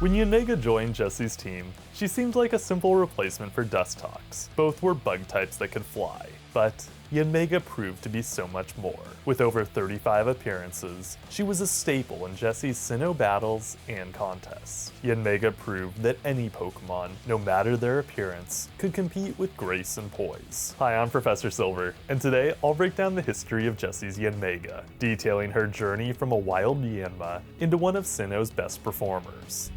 When Yanmega joined Jessie's team, she seemed like a simple replacement for Dustox. Both were bug types that could fly, but Yanmega proved to be so much more. With over 35 appearances, she was a staple in Jessie's Sinnoh battles and contests. Yanmega proved that any Pokemon, no matter their appearance, could compete with grace and poise. Hi, I'm Professor Silver, and today I'll break down the history of Jessie's Yanmega, detailing her journey from a wild Yanma into one of Sinnoh's best performers.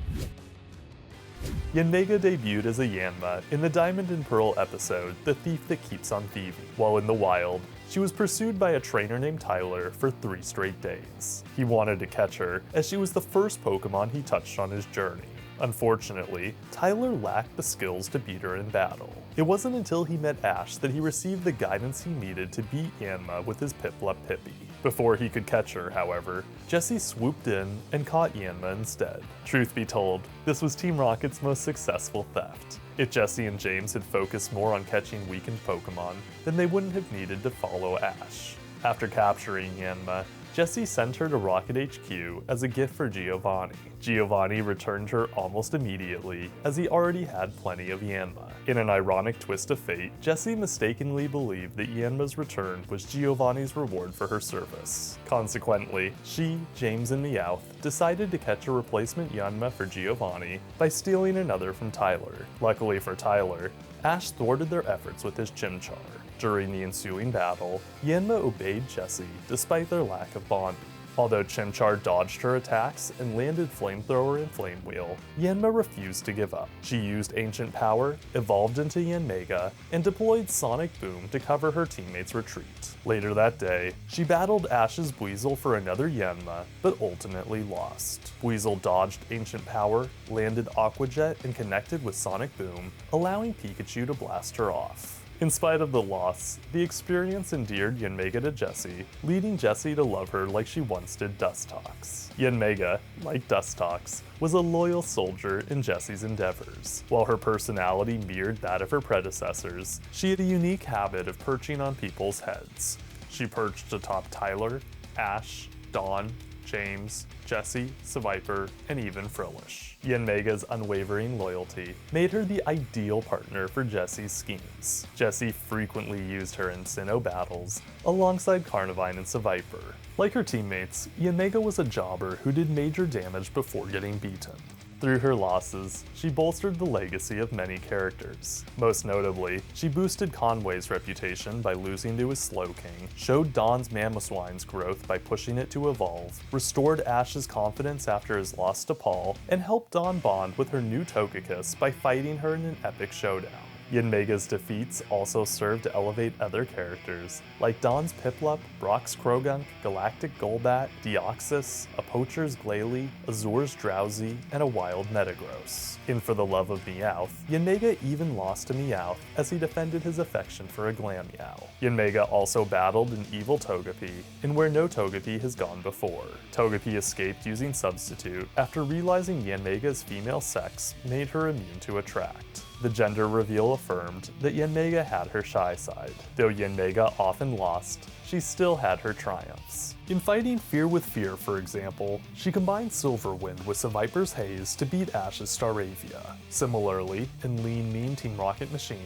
Yanmega debuted as a Yanma in the Diamond and Pearl episode, The Thief That Keeps on Thieving. While in the wild, she was pursued by a trainer named Tyler for 3 straight days. He wanted to catch her, as she was the first Pokemon he touched on his journey. Unfortunately, Tyler lacked the skills to beat her in battle. It wasn't until he met Ash that he received the guidance he needed to beat Yanma with his Piplup Pippi. Before he could catch her, however, Jessie swooped in and caught Yanma instead. Truth be told, this was Team Rocket's most successful theft. If Jessie and James had focused more on catching weakened Pokemon, then they wouldn't have needed to follow Ash. After capturing Yanma, Jessie sent her to Rocket HQ as a gift for Giovanni. Giovanni returned her almost immediately, as he already had plenty of Yanma. In an ironic twist of fate, Jessie mistakenly believed that Yanma's return was Giovanni's reward for her service. Consequently, she, James, and Meowth decided to catch a replacement Yanma for Giovanni by stealing another from Tyler. Luckily for Tyler, Ash thwarted their efforts with his Chimchar. During the ensuing battle, Yanma obeyed Jessie despite their lack of bonding. Although Chimchar dodged her attacks and landed Flamethrower and Flame Wheel, Yanma refused to give up. She used Ancient Power, evolved into Yanmega, and deployed Sonic Boom to cover her teammates' retreat. Later that day, she battled Ash's Buizel for another Yanma, but ultimately lost. Buizel dodged Ancient Power, landed Aqua Jet, and connected with Sonic Boom, allowing Pikachu to blast her off. In spite of the loss, the experience endeared Yanmega to Jessie, leading Jessie to love her like she once did Dustox. Yanmega, like Dustox, was a loyal soldier in Jessie's endeavors. While her personality mirrored that of her predecessors, she had a unique habit of perching on people's heads. She perched atop Tyler, Ash, Dawn, James, Jessie, Seviper, and even Frillish. Yanmega's unwavering loyalty made her the ideal partner for Jessie's schemes. Jessie frequently used her in Sinnoh battles, alongside Carnivine and Seviper. Like her teammates, Yanmega was a jobber who did major damage before getting beaten. Through her losses, she bolstered the legacy of many characters. Most notably, she boosted Conway's reputation by losing to his Slowking, showed Dawn's Mamoswine's growth by pushing it to evolve, restored Ash's confidence after his loss to Paul, and helped Dawn bond with her new Togekiss by fighting her in an epic showdown. Yanmega's defeats also served to elevate other characters, like Dawn's Piplup, Brock's Krogunk, Galactic Golbat, Deoxys, a Poacher's Glalie, Azur's Drowsy, and a wild Metagross. In For the Love of Meowth, Yanmega even lost to Meowth as he defended his affection for a Glameow. Yanmega also battled an evil Togepi, in Where No Togepi Has Gone Before. Togepi escaped using Substitute after realizing Yanmega's female sex made her immune to Attract. The gender reveal affirmed that Yanmega had her shy side. Though Yanmega often lost, she still had her triumphs. In fighting Fear with Fear, for example, she combined Silverwind with Seviper's Haze to beat Ash's Staravia. Similarly, in Lean Mean Team Rocket Machine,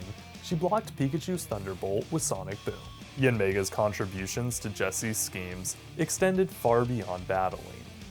she blocked Pikachu's Thunderbolt with Sonic Boom. Yanmega's contributions to Jessie's schemes extended far beyond battling.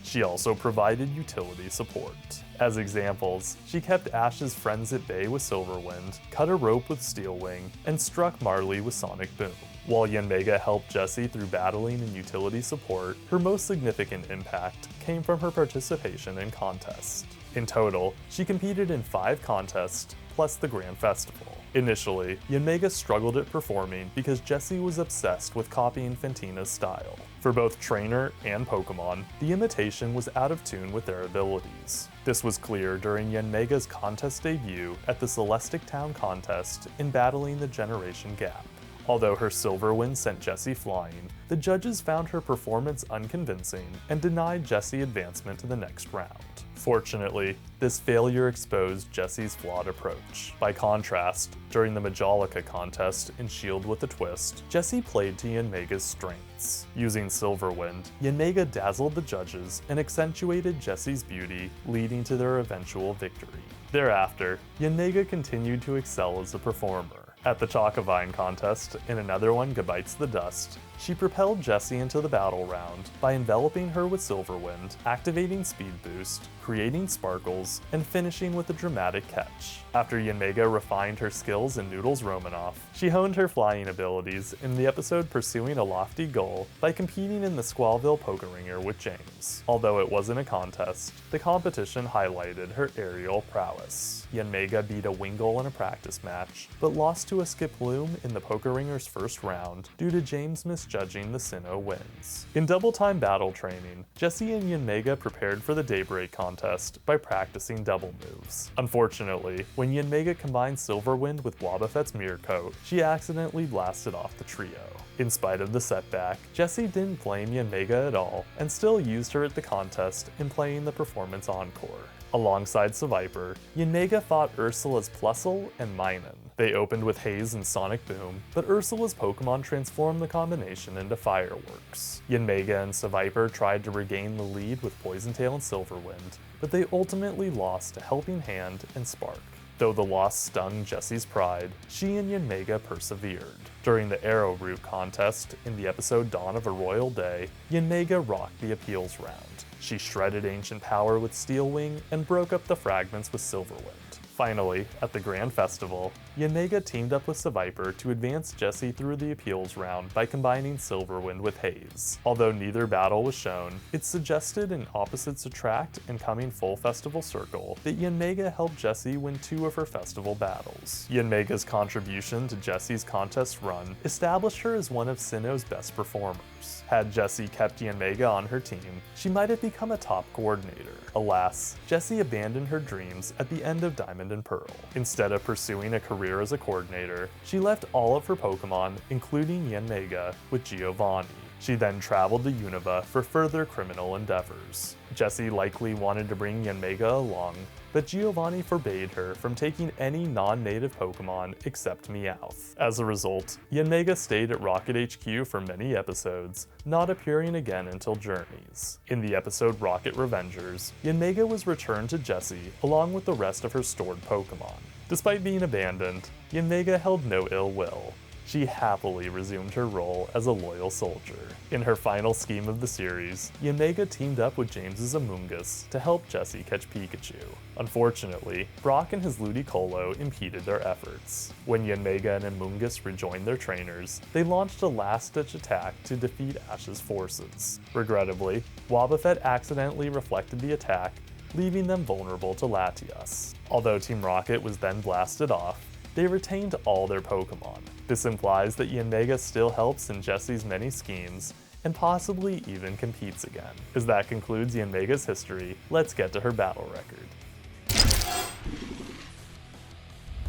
She also provided utility support. As examples, she kept Ash's friends at bay with Silverwind, cut a rope with Steel Wing, and struck Marley with Sonic Boom. While Yanmega helped Jessie through battling and utility support, her most significant impact came from her participation in contests. In total, she competed in 5 contests, plus the Grand Festival. Initially, Yanmega struggled at performing because Jessie was obsessed with copying Fantina's style. For both trainer and Pokemon, the imitation was out of tune with their abilities. This was clear during Yanmega's contest debut at the Celestic Town contest in battling the Generation Gap. Although her Silverwind sent Jessie flying, the judges found her performance unconvincing and denied Jessie advancement to the next round. Fortunately, this failure exposed Jessie's flawed approach. By contrast, during the Majolica contest in Shield with a Twist, Jessie played to Yanmega's strengths. Using Silverwind, Yanmega dazzled the judges and accentuated Jessie's beauty, leading to their eventual victory. Thereafter, Yanmega continued to excel as a performer. At the Chocovine contest, in another one Bites the Dust, she propelled Jessie into the battle round by enveloping her with Silverwind, activating Speed Boost, creating sparkles, and finishing with a dramatic catch. After Yanmega refined her skills in Noodles Romanoff, she honed her flying abilities in the episode Pursuing a Lofty Goal by competing in the Squallville Poker Ringer with James. Although it wasn't a contest, the competition highlighted her aerial prowess. Yanmega beat a Wingull in a practice match, but lost to a Skiploom in the Poker Ringer's first round due to James misjudging the Sinnoh wins. In double time battle training, Jessie and Yanmega prepared for the Daybreak contest by practicing double moves. Unfortunately, when Yanmega combined Silverwind with Wobbuffet's Mirror Coat, she accidentally blasted off the trio. In spite of the setback, Jessie didn't blame Yanmega at all and still used her at the contest in playing the performance encore. Alongside Seviper, Yanmega fought Ursula's Plusle and Minun. They opened with Haze and Sonic Boom, but Ursula's Pokemon transformed the combination into fireworks. Yanmega and Seviper tried to regain the lead with Poison Tail and Silverwind, but they ultimately lost to Helping Hand and Spark. Though the loss stung Jessie's pride, she and Yanmega persevered. During the Arrowroot contest in the episode Dawn of a Royal Day, Yanmega rocked the appeals round. She shredded Ancient Power with Steel Wing and broke up the fragments with Silverwind. Finally, at the Grand Festival, Yanmega teamed up with Seviper to advance Jessie through the appeals round by combining Silverwind with Haze. Although neither battle was shown, it suggested in Opposites Attract and coming full Festival Circle that Yanmega helped Jessie win 2 of her festival battles. Yanmega's contribution to Jessie's contest run established her as one of Sinnoh's best performers. Had Jessie kept Yanmega on her team, she might have become a top coordinator. Alas, Jessie abandoned her dreams at the end of Diamond and Pearl. Instead of pursuing a career as a coordinator, she left all of her Pokemon, including Yanmega, with Giovanni. She then traveled to Unova for further criminal endeavors. Jessie likely wanted to bring Yanmega along, but Giovanni forbade her from taking any non-native Pokemon except Meowth. As a result, Yanmega stayed at Rocket HQ for many episodes, not appearing again until Journeys. In the episode Rocket Revengers, Yanmega was returned to Jessie along with the rest of her stored Pokemon. Despite being abandoned, Yanmega held no ill will. She happily resumed her role as a loyal soldier. In her final scheme of the series, Yanmega teamed up with James's Amoonguss to help Jessie catch Pikachu. Unfortunately, Brock and his Ludicolo impeded their efforts. When Yanmega and Amoonguss rejoined their trainers, they launched a last-ditch attack to defeat Ash's forces. Regrettably, Wobbuffet accidentally reflected the attack, leaving them vulnerable to Latias. Although Team Rocket was then blasted off, they retained all their Pokemon. This implies that Yanmega still helps in Jessie's many schemes, and possibly even competes again. As that concludes Yanmega's history, let's get to her battle record.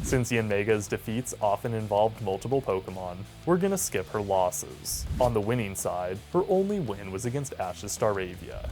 Since Yanmega's defeats often involved multiple Pokemon, we're gonna skip her losses. On the winning side, her only win was against Ash's Staravia.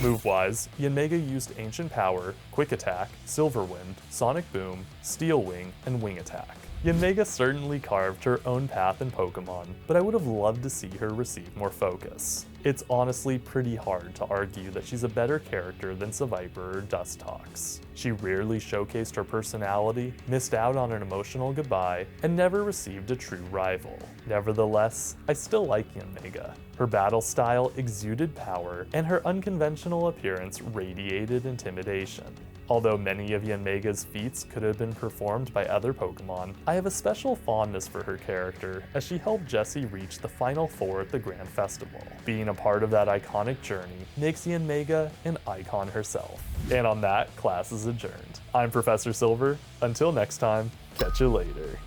Move-wise, Yanmega used Ancient Power, Quick Attack, Silverwind, Sonic Boom, Steel Wing, and Wing Attack. Yanmega certainly carved her own path in Pokemon, but I would have loved to see her receive more focus. It's honestly pretty hard to argue that she's a better character than Seviper or Dustox. She rarely showcased her personality, missed out on an emotional goodbye, and never received a true rival. Nevertheless, I still like Yanmega. Her battle style exuded power, and her unconventional appearance radiated intimidation. Although many of Yanmega's feats could have been performed by other Pokemon, I have a special fondness for her character as she helped Jessie reach the Final Four at the Grand Festival. Being a part of that iconic journey makes Yanmega an icon herself. And on that, class is adjourned. I'm Professor Silver. Until next time, catch you later.